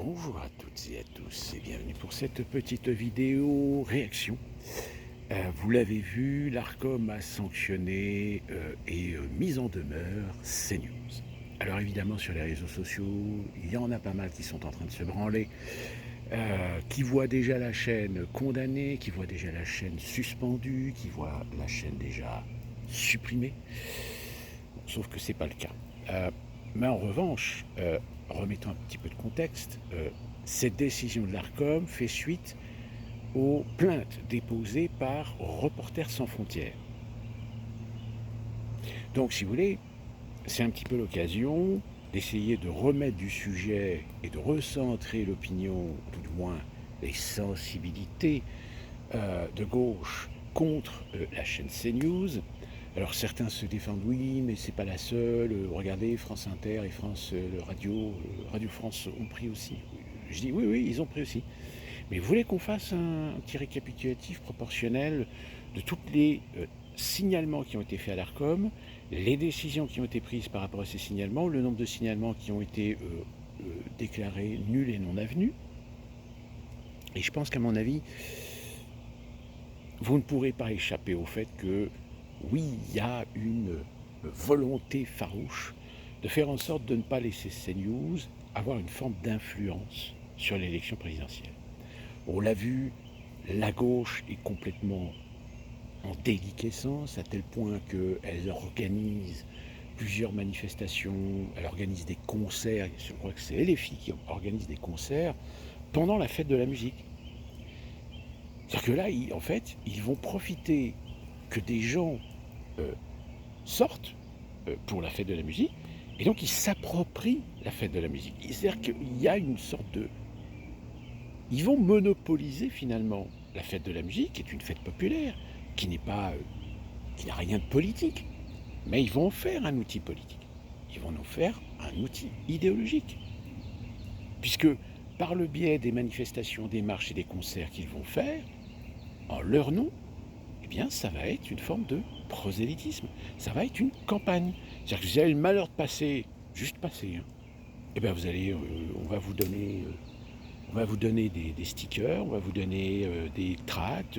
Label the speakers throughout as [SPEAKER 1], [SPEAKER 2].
[SPEAKER 1] Bonjour à toutes et à tous et bienvenue pour cette petite vidéo réaction. Vous l'avez vu, l'Arcom a sanctionné et mis en demeure CNews. Alors évidemment sur les réseaux sociaux, il y en a pas mal qui sont en train de se branler, qui voient déjà la chaîne condamnée, qui voient déjà la chaîne suspendue, qui voient la chaîne déjà supprimée. Sauf que c'est pas le cas. Mais en revanche, remettons un petit peu de contexte, cette décision de l'Arcom fait suite aux plaintes déposées par Reporters sans frontières. Donc si vous voulez, c'est un petit peu l'occasion d'essayer de remettre du sujet et de recentrer l'opinion, tout du moins les sensibilités de gauche contre la chaîne CNews. Alors certains se défendent, oui, mais c'est pas la seule. Regardez, France Inter et France Radio France ont pris aussi. Je dis oui, ils ont pris aussi. Mais vous voulez qu'on fasse un petit récapitulatif proportionnel de tous les signalements qui ont été faits à l'Arcom, les décisions qui ont été prises par rapport à ces signalements, le nombre de signalements qui ont été déclarés nuls et non avenus. Et je pense qu'à mon avis, vous ne pourrez pas échapper au fait que oui, il y a une volonté farouche de faire en sorte de ne pas laisser CNews avoir une forme d'influence sur l'élection présidentielle. On l'a vu, la gauche est complètement en déliquescence, à tel point qu'elle organise plusieurs manifestations, elle organise des concerts, je crois que c'est LFI qui organise des concerts pendant la fête de la musique. C'est-à-dire que là, en fait, ils vont profiter que des gens sortent pour la fête de la musique, et donc ils s'approprient la fête de la musique. C'est-à-dire qu'il y a une sorte de... Ils vont monopoliser finalement la fête de la musique, qui est une fête populaire, qui n'est pas, qui n'a rien de politique, mais ils vont en faire un outil politique. Ils vont nous faire un outil idéologique, puisque par le biais des manifestations, des marches et des concerts qu'ils vont faire, en leur nom, eh bien, ça va être une forme de prosélytisme. Ça va être une campagne. C'est-à-dire que vous avez le malheur de passer, juste passer, hein, eh bien, vous allez, on va vous donner des stickers, on va vous donner des tracts.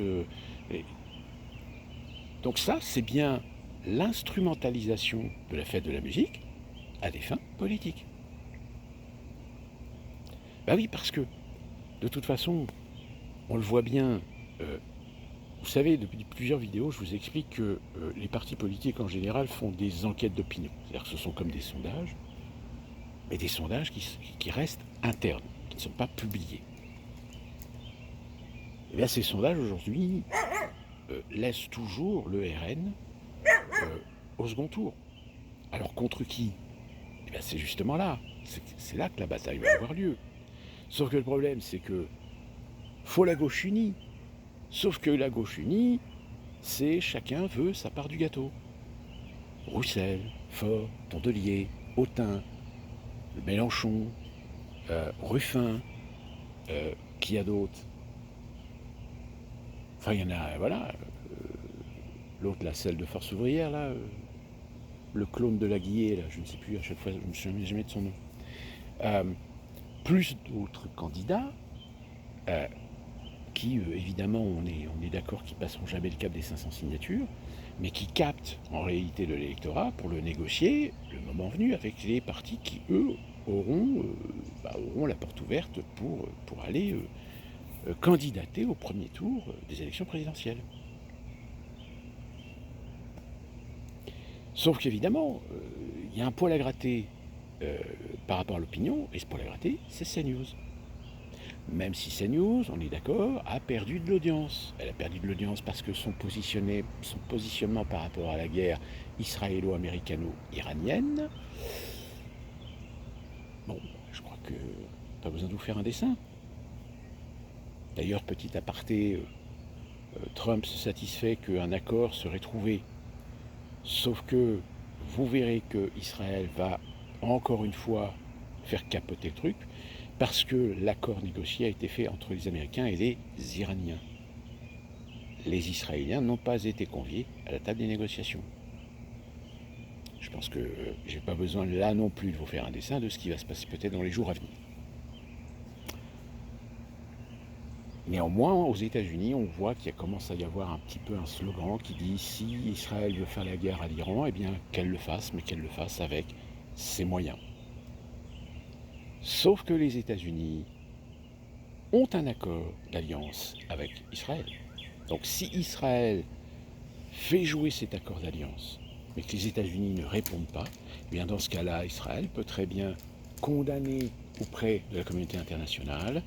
[SPEAKER 1] Donc ça, c'est bien l'instrumentalisation de la fête de la musique à des fins politiques. Ben oui, parce que, de toute façon, on le voit bien, vous savez, depuis plusieurs vidéos, je vous explique que les partis politiques en général font des enquêtes d'opinion. C'est-à-dire que ce sont comme des sondages, mais des sondages qui restent internes, qui ne sont pas publiés. Et bien ces sondages aujourd'hui laissent toujours le RN au second tour. Alors contre qui? Et bien c'est justement là, c'est là que la bataille va avoir lieu. Sauf que le problème, c'est que faut la gauche unie. Sauf que la gauche unie, c'est chacun veut sa part du gâteau. Roussel, Faure, Tondelier, Autain, Mélenchon, Ruffin, qui a d'autres? Enfin, il y en a, voilà. L'autre, là, celle de Force ouvrière, là, le clone de la Guillet, là, je ne sais plus, à chaque fois, je ne me souviens jamais de son nom. Plus d'autres candidats qui, évidemment, on est d'accord qu'ils passeront jamais le cap des 500 signatures, mais qui captent en réalité de l'électorat pour le négocier le moment venu avec les partis qui, eux, auront la porte ouverte pour aller candidater au premier tour des élections présidentielles. Sauf qu'évidemment, il y a un poil à gratter par rapport à l'opinion, et ce poil à gratter, c'est CNews. Même si CNews, on est d'accord, a perdu de l'audience. Elle a perdu de l'audience parce que son positionnement par rapport à la guerre israélo-américano-iranienne, bon, je crois que pas besoin de vous faire un dessin. D'ailleurs, petit aparté, Trump se satisfait qu'un accord serait trouvé. Sauf que vous verrez que Israël va encore une fois faire capoter le truc, parce que l'accord négocié a été fait entre les Américains et les Iraniens. Les Israéliens n'ont pas été conviés à la table des négociations. Je pense que je n'ai pas besoin là non plus de vous faire un dessin de ce qui va se passer peut-être dans les jours à venir. Néanmoins, aux États-Unis, on voit qu'il commence à y avoir un petit peu un slogan qui dit si Israël veut faire la guerre à l'Iran, eh bien qu'elle le fasse, mais qu'elle le fasse avec ses moyens. Sauf que les États-Unis ont un accord d'alliance avec Israël. Donc si Israël fait jouer cet accord d'alliance, mais que les États-Unis ne répondent pas, eh bien dans ce cas-là, Israël peut très bien condamner auprès de la communauté internationale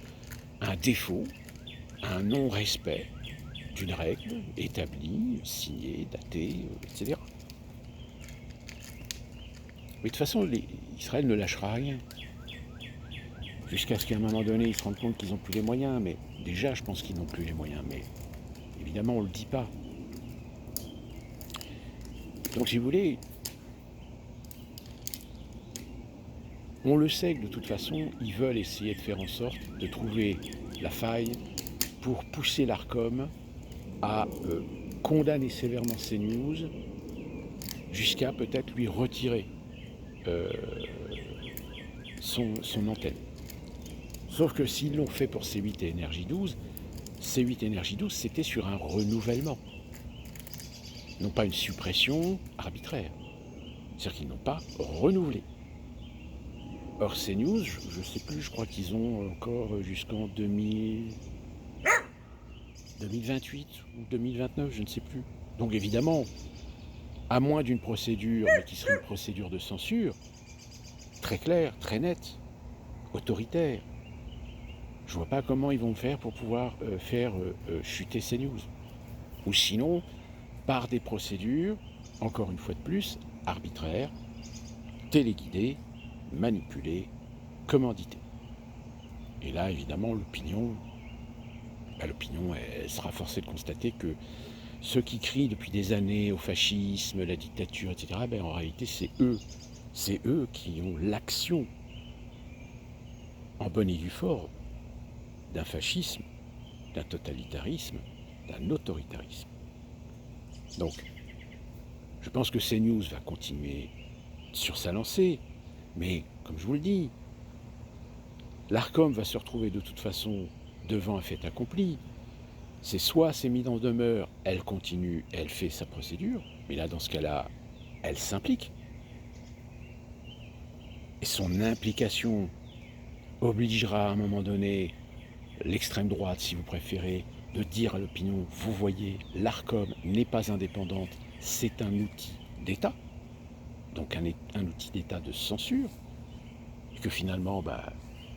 [SPEAKER 1] un défaut, un non-respect d'une règle établie, signée, datée, etc. Mais de toute façon, Israël ne lâchera rien. Jusqu'à ce qu'à un moment donné, ils se rendent compte qu'ils n'ont plus les moyens. Mais déjà, je pense qu'ils n'ont plus les moyens. Mais évidemment, on ne le dit pas. Donc, si vous voulez, on le sait que de toute façon, ils veulent essayer de faire en sorte de trouver la faille pour pousser l'Arcom à condamner sévèrement CNews jusqu'à peut-être lui retirer son antenne. Sauf que s'ils l'ont fait pour C8 et Énergie 12, C8 et Énergie 12, c'était sur un renouvellement, non pas une suppression arbitraire. C'est-à-dire qu'ils n'ont pas renouvelé. Or, CNews, je ne sais plus, je crois qu'ils ont encore jusqu'en 2028 ou 2029, je ne sais plus. Donc évidemment, à moins d'une procédure, mais qui serait une procédure de censure, très claire, très nette, autoritaire, je ne vois pas comment ils vont faire pour pouvoir faire chuter CNews. Ou sinon, par des procédures, encore une fois de plus, arbitraires, téléguidées, manipulées, commanditées. Et là, évidemment, l'opinion, elle sera forcée de constater que ceux qui crient depuis des années au fascisme, la dictature, etc., en réalité, c'est eux qui ont l'action, en bonne et due forme, d'un fascisme, d'un totalitarisme, d'un autoritarisme. Donc, je pense que CNews va continuer sur sa lancée, mais comme je vous le dis, l'Arcom va se retrouver de toute façon devant un fait accompli. C'est soit c'est mis en demeure, elle continue, elle fait sa procédure, mais là dans ce cas-là, elle s'implique. Et son implication obligera à un moment donné l'extrême droite, si vous préférez, de dire à l'opinion, vous voyez, l'Arcom n'est pas indépendante, c'est un outil d'État, donc un outil d'État de censure, et que finalement,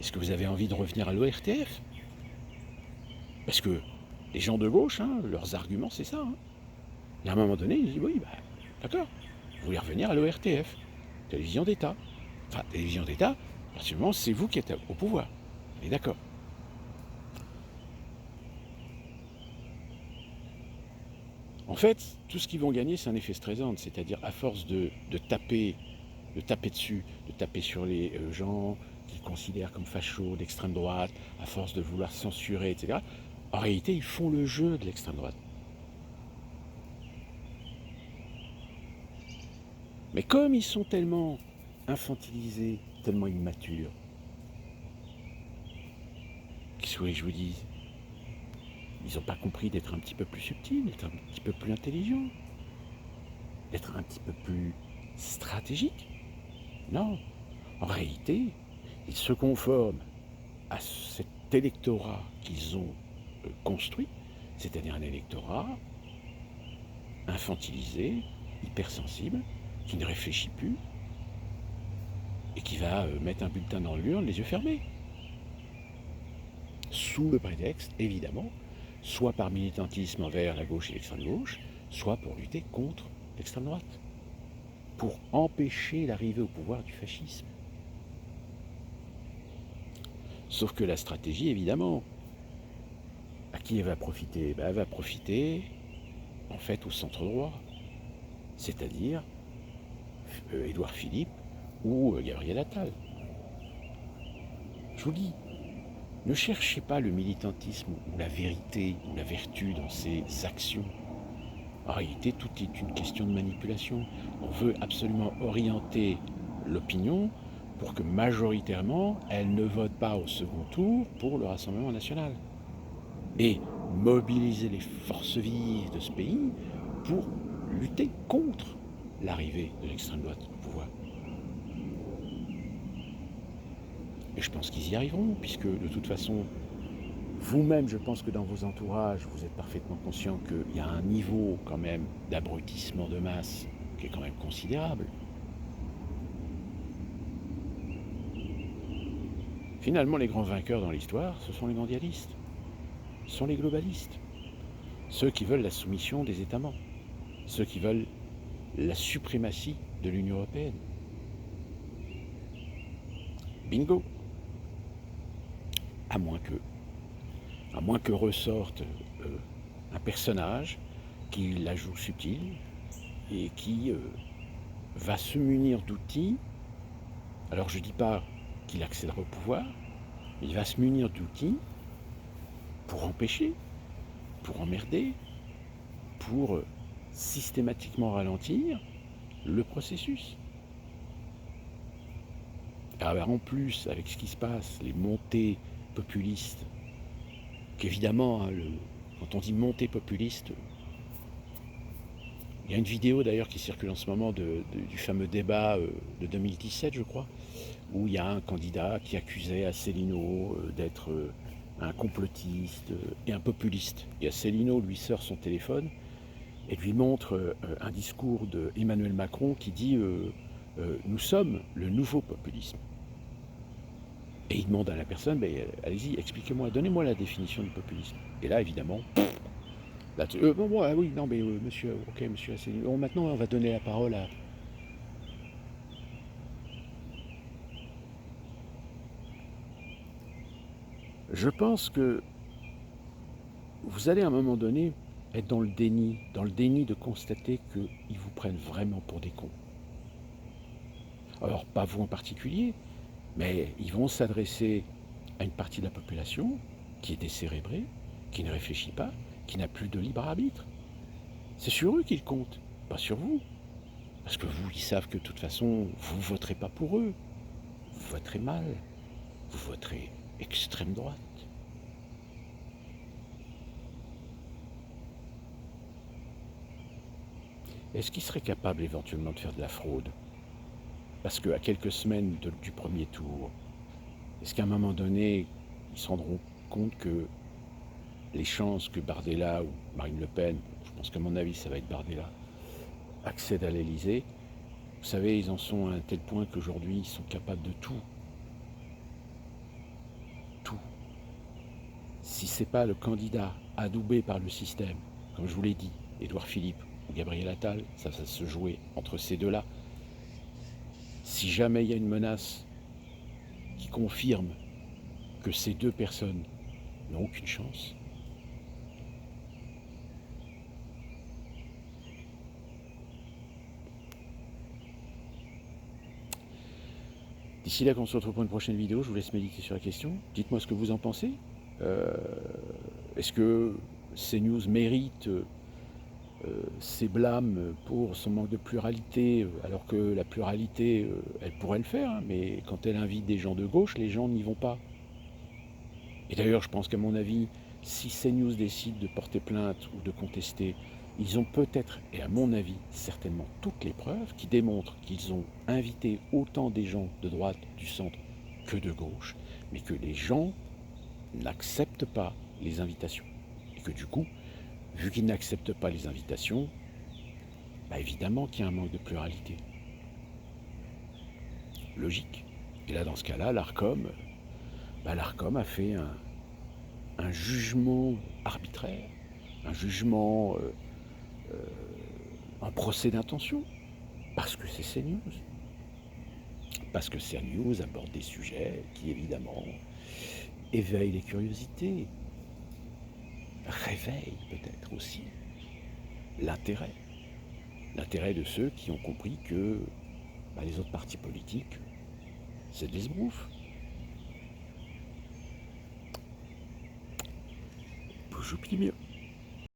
[SPEAKER 1] est-ce que vous avez envie de revenir à l'ORTF? Parce que les gens de gauche, leurs arguments, c'est ça. Et à un moment donné, ils disent, oui, d'accord, vous voulez revenir à l'ORTF, télévision d'État. Enfin, télévision d'État, absolument, c'est vous qui êtes au pouvoir. On est d'accord. En fait, tout ce qu'ils vont gagner, c'est un effet stressant, c'est-à-dire à force de taper dessus, de taper sur les gens qu'ils considèrent comme fachos, d'extrême droite, à force de vouloir censurer, etc. En réalité, ils font le jeu de l'extrême droite. Mais comme ils sont tellement infantilisés, tellement immatures, qu'est-ce que vous voulez que je vous dise? Ils n'ont pas compris d'être un petit peu plus subtils, d'être un petit peu plus intelligents, d'être un petit peu plus stratégiques. Non, en réalité, ils se conforment à cet électorat qu'ils ont construit, c'est-à-dire un électorat infantilisé, hypersensible, qui ne réfléchit plus et qui va mettre un bulletin dans l'urne les yeux fermés. Sous le prétexte, évidemment, soit par militantisme envers la gauche et l'extrême gauche, soit pour lutter contre l'extrême droite, pour empêcher l'arrivée au pouvoir du fascisme. Sauf que la stratégie, évidemment, à qui elle va profiter? Elle va profiter, en fait, au centre droit, c'est-à-dire Édouard Philippe ou Gabriel Attal. Je vous dis, ne cherchez pas le militantisme ou la vérité ou la vertu dans ces actions. En réalité, tout est une question de manipulation. On veut absolument orienter l'opinion pour que majoritairement, elle ne vote pas au second tour pour le Rassemblement national. et mobiliser les forces vives de ce pays pour lutter contre l'arrivée de l'extrême droite au pouvoir. Et je pense qu'ils y arriveront, puisque de toute façon, vous-même, je pense que dans vos entourages, vous êtes parfaitement conscient qu'il y a un niveau quand même d'abrutissement de masse qui est quand même considérable. Finalement, les grands vainqueurs dans l'histoire, ce sont les mondialistes, ce sont les globalistes, ceux qui veulent la soumission des États membres, ceux qui veulent la suprématie de l'Union européenne. Bingo! À moins que ressorte un personnage qui la joue subtile et qui va se munir d'outils. Alors je ne dis pas qu'il accédera au pouvoir, mais il va se munir d'outils pour empêcher, pour emmerder, pour systématiquement ralentir le processus. Alors en plus, avec ce qui se passe, les montées populistes, qu'évidemment, hein, quand on dit montée populiste, il y a une vidéo d'ailleurs qui circule en ce moment du fameux débat de 2017, je crois, où il y a un candidat qui accusait Asselineau d'être un complotiste et un populiste. Et Asselineau lui sort son téléphone et lui montre un discours d'Emmanuel Macron qui dit nous sommes le nouveau populisme. Et il demande à la personne, allez-y, expliquez-moi, donnez-moi la définition du populisme. Et là, évidemment, là, oui, non, mais monsieur, ok, monsieur Asselineau, maintenant on va donner la parole à... Je pense que vous allez à un moment donné être dans le déni de constater qu'ils vous prennent vraiment pour des cons. Alors, pas vous en particulier, mais ils vont s'adresser à une partie de la population qui est décérébrée, qui ne réfléchit pas, qui n'a plus de libre arbitre. C'est sur eux qu'ils comptent, pas sur vous. Parce que vous, ils savent que de toute façon, vous ne voterez pas pour eux. Vous voterez mal. Vous voterez extrême droite. Est-ce qu'ils seraient capables éventuellement de faire de la fraude? Parce qu'à quelques semaines du premier tour, est-ce qu'à un moment donné, ils se rendront compte que les chances que Bardella ou Marine Le Pen, je pense qu'à mon avis ça va être Bardella, accèdent à l'Élysée, vous savez, ils en sont à un tel point qu'aujourd'hui ils sont capables de tout. Tout. Si ce n'est pas le candidat adoubé par le système, comme je vous l'ai dit, Édouard Philippe ou Gabriel Attal, ça se jouait entre ces deux-là. Si jamais il y a une menace qui confirme que ces deux personnes n'ont aucune chance, d'ici là qu'on se retrouve pour une prochaine vidéo, je vous laisse méditer sur la question. Dites-moi ce que vous en pensez. Est-ce que CNews mérite ces blâmes pour son manque de pluralité, alors que la pluralité, elle pourrait le faire, hein, mais quand elle invite des gens de gauche, les gens n'y vont pas. Et d'ailleurs, je pense qu'à mon avis, si CNews décide de porter plainte ou de contester, ils ont peut-être, et à mon avis, certainement toutes les preuves qui démontrent qu'ils ont invité autant des gens de droite, du centre, que de gauche, mais que les gens n'acceptent pas les invitations. Et que du coup, vu qu'ils n'acceptent pas les invitations, évidemment qu'il y a un manque de pluralité. Logique. Et là, dans ce cas-là, l'Arcom a fait un jugement arbitraire, un jugement en procès d'intention, parce que c'est CNews. Parce que CNews aborde des sujets qui, évidemment, éveillent les curiosités, réveillent peut-être aussi l'intérêt de ceux qui ont compris que les autres partis politiques, c'est de l'esbrouf. Plus mieux.